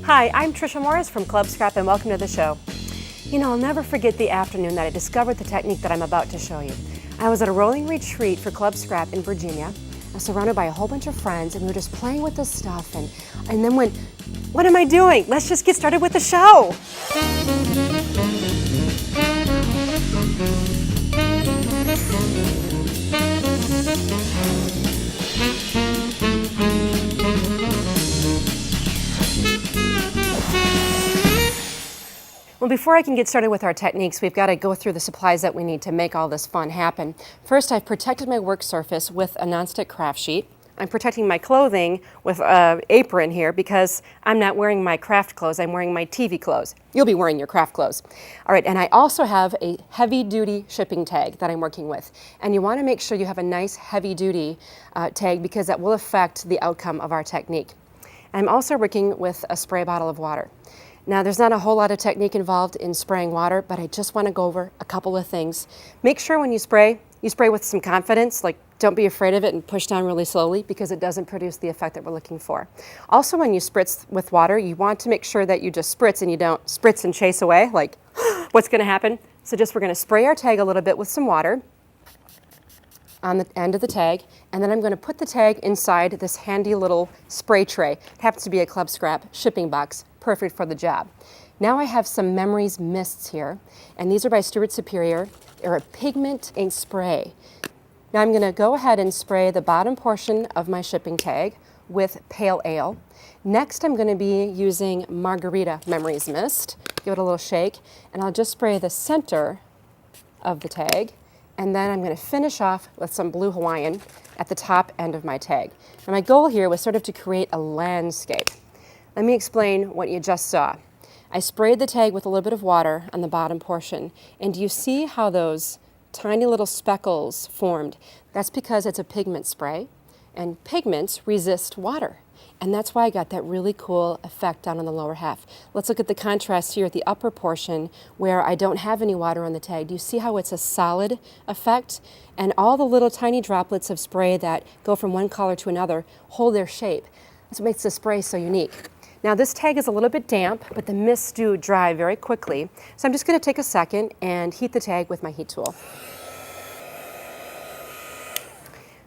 Hi, I'm Tricia Morris from Club Scrap and welcome to the show. You know, I'll never forget the afternoon that I discovered the technique that I'm about to show you. I was at a rolling retreat for Club Scrap in Virginia. I was surrounded by a whole bunch of friends and we were just playing with this stuff and then went, what am I doing? Let's just get started with the show. Well, before I can get started with our techniques, we've got to go through the supplies that we need to make all this fun happen. First, I've protected my work surface with a nonstick craft sheet. I'm protecting my clothing with an apron here because I'm not wearing my craft clothes, I'm wearing my TV clothes. You'll be wearing your craft clothes. All right, and I also have a heavy-duty shipping tag that I'm working with. And you want to make sure you have a nice heavy-duty tag because that will affect the outcome of our technique. I'm also working with a spray bottle of water. Now, there's not a whole lot of technique involved in spraying water, but I just want to go over a couple of things. Make sure when you spray with some confidence, like don't be afraid of it and push down really slowly because it doesn't produce the effect that we're looking for. Also, when you spritz with water, you want to make sure that you just spritz and you don't spritz and chase away, like what's going to happen? So we're going to spray our tag a little bit with some water on the end of the tag, and then I'm going to put the tag inside this handy little spray tray. It happens to be a Club Scrap shipping box, perfect for the job. Now I have some Memories Mists here, and these are by Stewart Superior. They're a pigment ink spray. Now I'm going to go ahead and spray the bottom portion of my shipping tag with Pale Ale. Next I'm going to be using Margarita Memories Mist. Give it a little shake, and I'll just spray the center of the tag. And then I'm going to finish off with some Blue Hawaiian at the top end of my tag. And my goal here was sort of to create a landscape. Let me explain what you just saw. I sprayed the tag with a little bit of water on the bottom portion. And do you see how those tiny little speckles formed? That's because it's a pigment spray, and pigments resist water. And that's why I got that really cool effect down on the lower half. Let's look at the contrast here at the upper portion where I don't have any water on the tag. Do you see how it's a solid effect? And all the little tiny droplets of spray that go from one color to another hold their shape. That's what makes the spray so unique. Now this tag is a little bit damp, but the mists do dry very quickly. So I'm just going to take a second and heat the tag with my heat tool.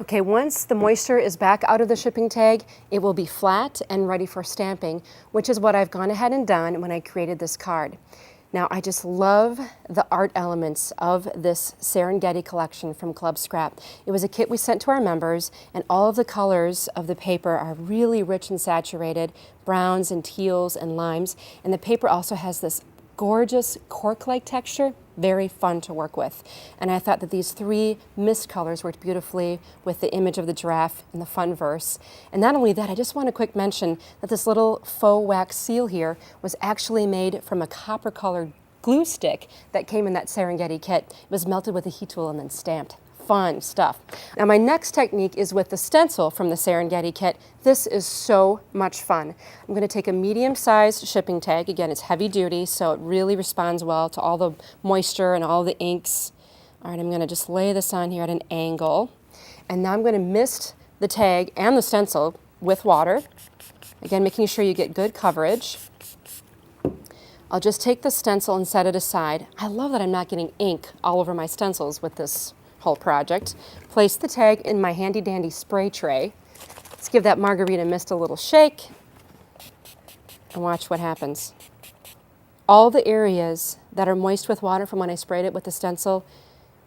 Okay, once the moisture is back out of the shipping tag, it will be flat and ready for stamping, which is what I've gone ahead and done when I created this card. Now, I just love the art elements of this Serengeti collection from Club Scrap. It was a kit we sent to our members, and all of the colors of the paper are really rich and saturated, browns and teals and limes, and the paper also has this gorgeous cork-like texture, very fun to work with. And I thought that these three mist colors worked beautifully with the image of the giraffe and the fun verse. And not only that, I just want to quick mention that this little faux wax seal here was actually made from a copper-colored glue stick that came in that Serengeti kit. It was melted with a heat tool and then stamped. Fun stuff. Now my next technique is with the stencil from the Serengeti kit. This is so much fun. I'm going to take a medium-sized shipping tag. Again, it's heavy duty, so it really responds well to all the moisture and all the inks. All right, I'm going to just lay this on here at an angle. And now I'm going to mist the tag and the stencil with water. Again, making sure you get good coverage. I'll just take the stencil and set it aside. I love that I'm not getting ink all over my stencils with this whole project. Place the tag in my handy dandy spray tray. Let's give that Margarita Mist a little shake and watch what happens. All the areas that are moist with water from when I sprayed it with the stencil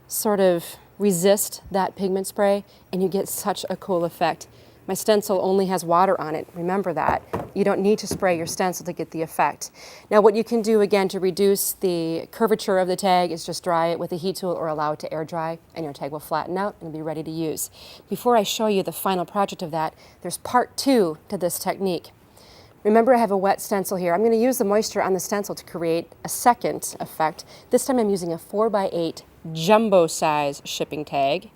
sort of resist that pigment spray, and you get such a cool effect. My stencil only has water on it, remember that. You don't need to spray your stencil to get the effect. Now what you can do again to reduce the curvature of the tag is just dry it with a heat tool or allow it to air dry, and your tag will flatten out and be ready to use. Before I show you the final project of that, there's part 2 to this technique. Remember I have a wet stencil here. I'm going to use the moisture on the stencil to create a second effect. This time I'm using a 4x8 jumbo size shipping tag.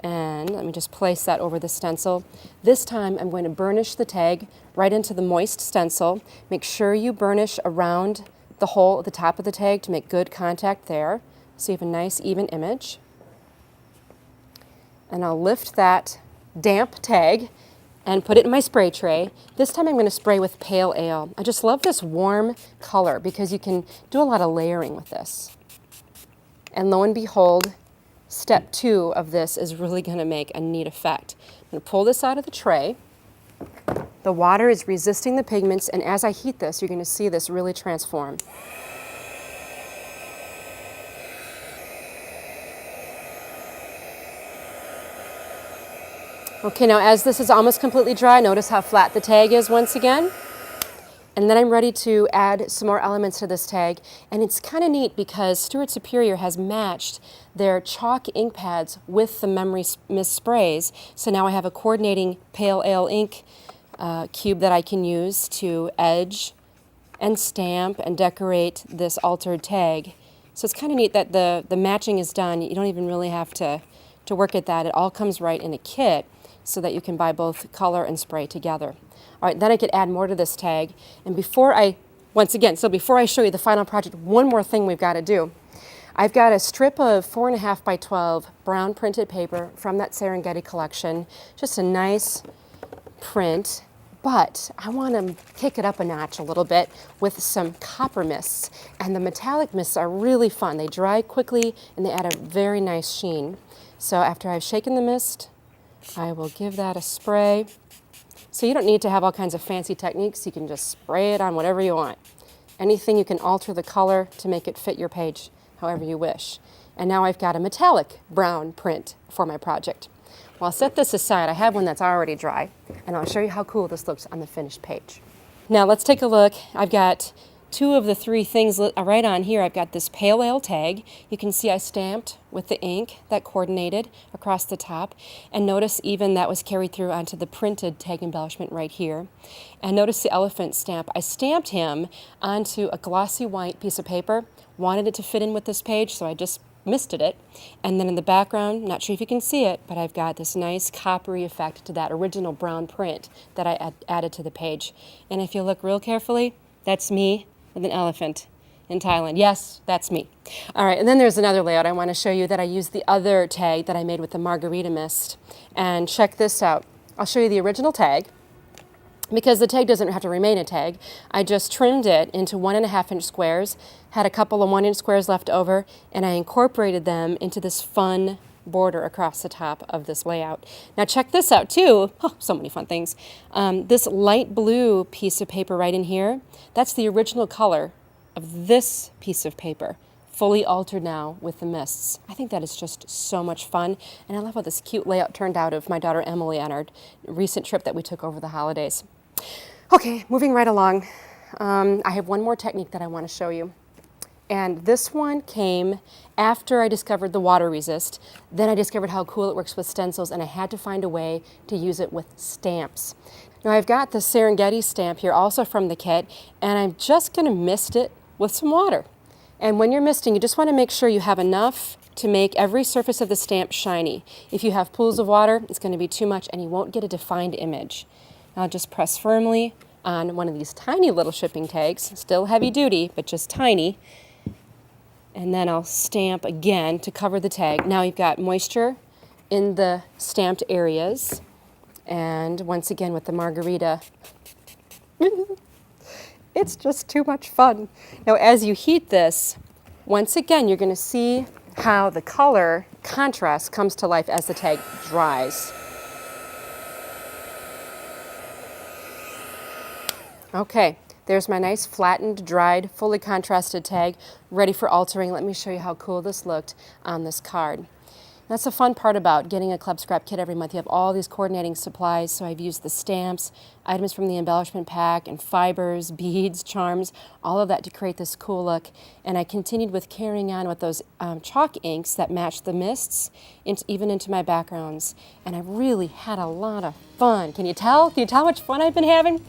And let me just place that over the stencil. This time I'm going to burnish the tag right into the moist stencil. Make sure you burnish around the hole at the top of the tag to make good contact there so you have a nice even image. And I'll lift that damp tag and put it in my spray tray. This time I'm going to spray with pale ale. I just love this warm color because you can do a lot of layering with this. And lo and behold, step 2 of this is really going to make a neat effect. I'm going to pull this out of the tray. The water is resisting the pigments, and as I heat this, you're going to see this really transform. Okay, now as this is almost completely dry, notice how flat the tag is once again. And then I'm ready to add some more elements to this tag. And it's kind of neat because Stewart Superior has matched their chalk ink pads with the Memory Mist sprays. So now I have a coordinating pale ale ink cube that I can use to edge and stamp and decorate this altered tag. So it's kind of neat that the matching is done. You don't even really have to work at that. It all comes right in a kit so that you can buy both color and spray together. All right, then I could add more to this tag. And before I show you the final project, one more thing we've got to do. I've got a strip of 4.5 by 12 brown printed paper from that Serengeti collection. Just a nice print, but I want to kick it up a notch a little bit with some copper mists. And the metallic mists are really fun. They dry quickly and they add a very nice sheen. So after I've shaken the mist, I will give that a spray. So you don't need to have all kinds of fancy techniques. You can just spray it on whatever you want. Anything you can alter the color to make it fit your page however you wish. And now I've got a metallic brown print for my project. Well, I'll set this aside. I have one that's already dry, and I'll show you how cool this looks on the finished page. Now let's take a look. I've got 2 of the 3 things right on here. I've got this pale ale tag. You can see I stamped with the ink that coordinated across the top. And notice even that was carried through onto the printed tag embellishment right here. And notice the elephant stamp. I stamped him onto a glossy white piece of paper. Wanted it to fit in with this page, so I just misted it. And then in the background, not sure if you can see it, but I've got this nice coppery effect to that original brown print that I added to the page. And if you look real carefully, that's me with an elephant in Thailand. Yes, that's me. All right, and then there's another layout I want to show you that I used the other tag that I made with the margarita mist. And check this out. I'll show you the original tag. Because the tag doesn't have to remain a tag, I just trimmed it into 1.5-inch squares, had a couple of 1-inch squares left over, and I incorporated them into this fun border across the top of this layout. Now check this out too. Oh, so many fun things. This light blue piece of paper right in here, that's the original color of this piece of paper, fully altered now with the mists. I think that is just so much fun, and I love how this cute layout turned out of my daughter Emily on our recent trip that we took over the holidays. Okay, moving right along. I have one more technique that I want to show you. And this one came after I discovered the water resist. Then I discovered how cool it works with stencils, and I had to find a way to use it with stamps. Now I've got the Serengeti stamp here, also from the kit, and I'm just going to mist it with some water. And when you're misting, you just want to make sure you have enough to make every surface of the stamp shiny. If you have pools of water, it's going to be too much and you won't get a defined image. I'll just press firmly on one of these tiny little shipping tags, still heavy duty, but just tiny. And then I'll stamp again to cover the tag. Now you've got moisture in the stamped areas. And once again with the margarita, it's just too much fun. Now as you heat this, once again you're going to see how the color contrast comes to life as the tag dries. Okay, there's my nice flattened, dried, fully contrasted tag, ready for altering. Let me show you how cool this looked on this card. That's the fun part about getting a Club Scrap kit every month. You have all these coordinating supplies, so I've used the stamps, items from the embellishment pack, and fibers, beads, charms, all of that to create this cool look. And I continued with carrying on with those chalk inks that matched the mists, even into my backgrounds. And I really had a lot of fun. Can you tell? Can you tell how much fun I've been having?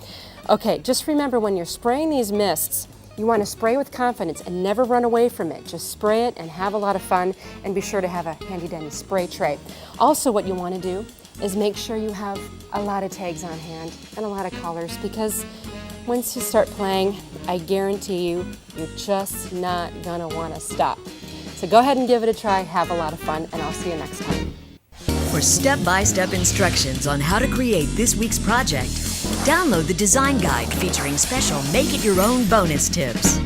Okay, just remember when you're spraying these mists, you want to spray with confidence and never run away from it. Just spray it and have a lot of fun, and be sure to have a handy-dandy spray tray. Also, what you want to do is make sure you have a lot of tags on hand and a lot of colors, because once you start playing, I guarantee you, you're just not going to want to stop. So go ahead and give it a try, have a lot of fun, and I'll see you next time. For step-by-step instructions on how to create this week's project, download the design guide featuring special make-it-your-own bonus tips.